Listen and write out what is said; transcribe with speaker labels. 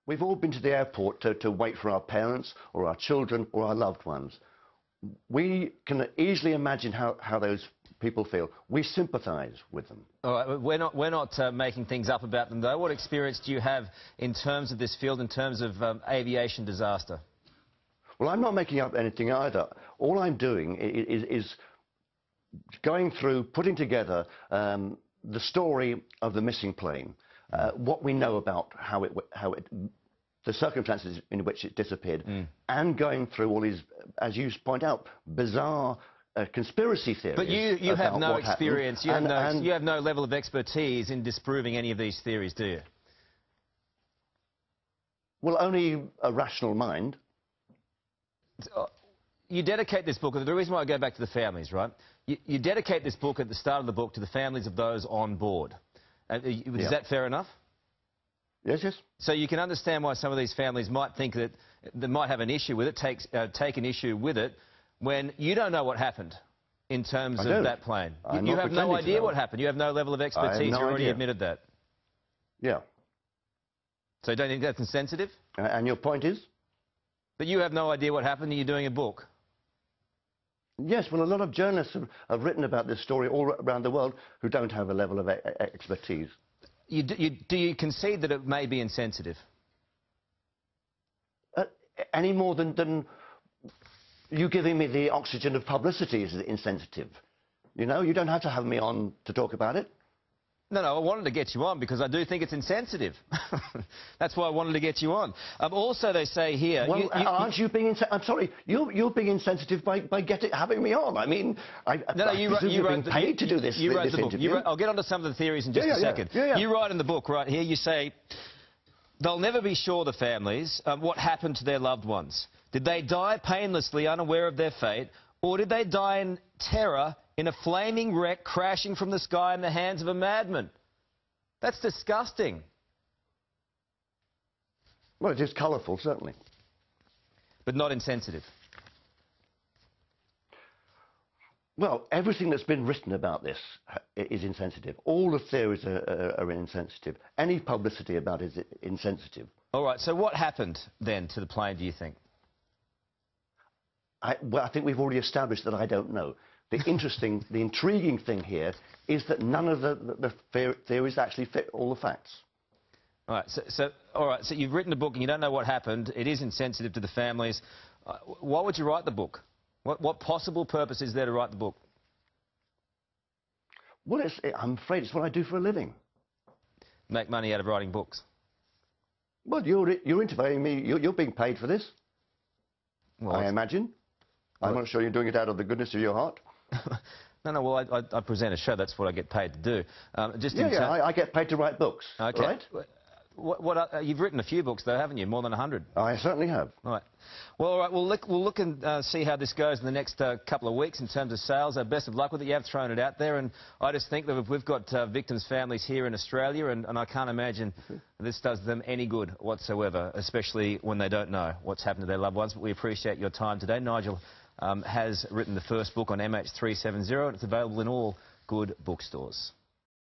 Speaker 1: We've all been to the airport to wait for our parents or our children or our loved ones. We can easily imagine how those people feel. We sympathise with them.
Speaker 2: All right, we're not making things up about them, though. What experience do you have in terms of this field, in terms of aviation disaster?
Speaker 1: Well, I'm not making up anything either. All I'm doing is going through, putting together the story of the missing plane, what we know about the circumstances in which it disappeared, and going through all these, as you point out, bizarre conspiracy theories.
Speaker 2: But you have no experience, you have no level of expertise in disproving any of these theories, do you?
Speaker 1: Well, only a rational mind.
Speaker 2: You dedicate this book, the reason why I go back to the families, right? You dedicate this book at the start of the book to the families of those on board. Is that fair enough?
Speaker 1: Yes, yes.
Speaker 2: So you can understand why some of these families might think that they might have an issue with it, take an issue with it, when you don't know what happened in terms of that plane. You have no idea what happened. You have no level of expertise. You already admitted that.
Speaker 1: Yeah.
Speaker 2: So you don't think that's insensitive?
Speaker 1: And your point is?
Speaker 2: But you have no idea what happened and you're doing a book.
Speaker 1: Yes, well, a lot of journalists have written about this story all around the world who don't have a level of expertise.
Speaker 2: Do you concede that it may be insensitive?
Speaker 1: Any more than you giving me the oxygen of publicity is insensitive. You know, you don't have to have me on to talk about it.
Speaker 2: No, I wanted to get you on because I do think it's insensitive. That's why I wanted to get you on. Also, they say here...
Speaker 1: Well, aren't you being... I'm sorry, you're being insensitive by having me on. I mean, you're being paid to do this interview.
Speaker 2: I'll get onto some of the theories in just a second. You write in the book right here, you say, they'll never be sure, the families, what happened to their loved ones. Did they die painlessly, unaware of their fate, or did they die in terror in a flaming wreck crashing from the sky in the hands of a madman? That's disgusting.
Speaker 1: Well, it is colourful, certainly.
Speaker 2: But not insensitive.
Speaker 1: Well, everything that's been written about this is insensitive. All the theories are insensitive. Any publicity about it is insensitive.
Speaker 2: All right, so what happened then to the plane, do you think?
Speaker 1: Well, I think we've already established that I don't know. The intriguing thing here is that none of the theories actually fit all the facts.
Speaker 2: All right, so you've written a book and you don't know what happened. It is insensitive to the families. Why would you write the book? What possible purpose is there to write the book?
Speaker 1: Well, I'm afraid it's what I do for a living.
Speaker 2: Make money out of writing books?
Speaker 1: Well, you're interviewing me. You're being paid for this, well, I imagine. I'm not sure you're doing it out of the goodness of your heart.
Speaker 2: No, well, I present a show. That's what I get paid to do.
Speaker 1: I get paid to write books, right?
Speaker 2: You've written a few books, though, haven't you? More than 100.
Speaker 1: I certainly have.
Speaker 2: All right. Well, all right, we'll look and see how this goes in the next couple of weeks in terms of sales. Best of luck with it. You have thrown it out there, and I just think that we've got victims' families here in Australia, and I can't imagine this does them any good whatsoever, especially when they don't know what's happened to their loved ones. But we appreciate your time today. Nigel has written the first book on MH370, and it's available in all good bookstores.